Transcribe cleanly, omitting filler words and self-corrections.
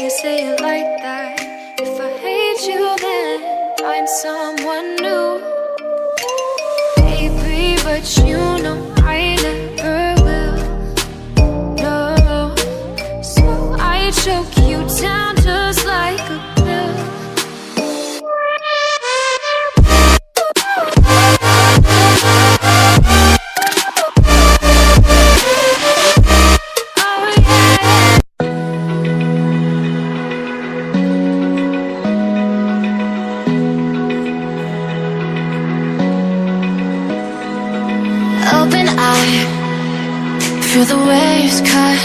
you say it like that. If I hate you, then find someone new. Baby, but you know I never will. No, so I choke you down just like a pill. Open eye, feel the waves cut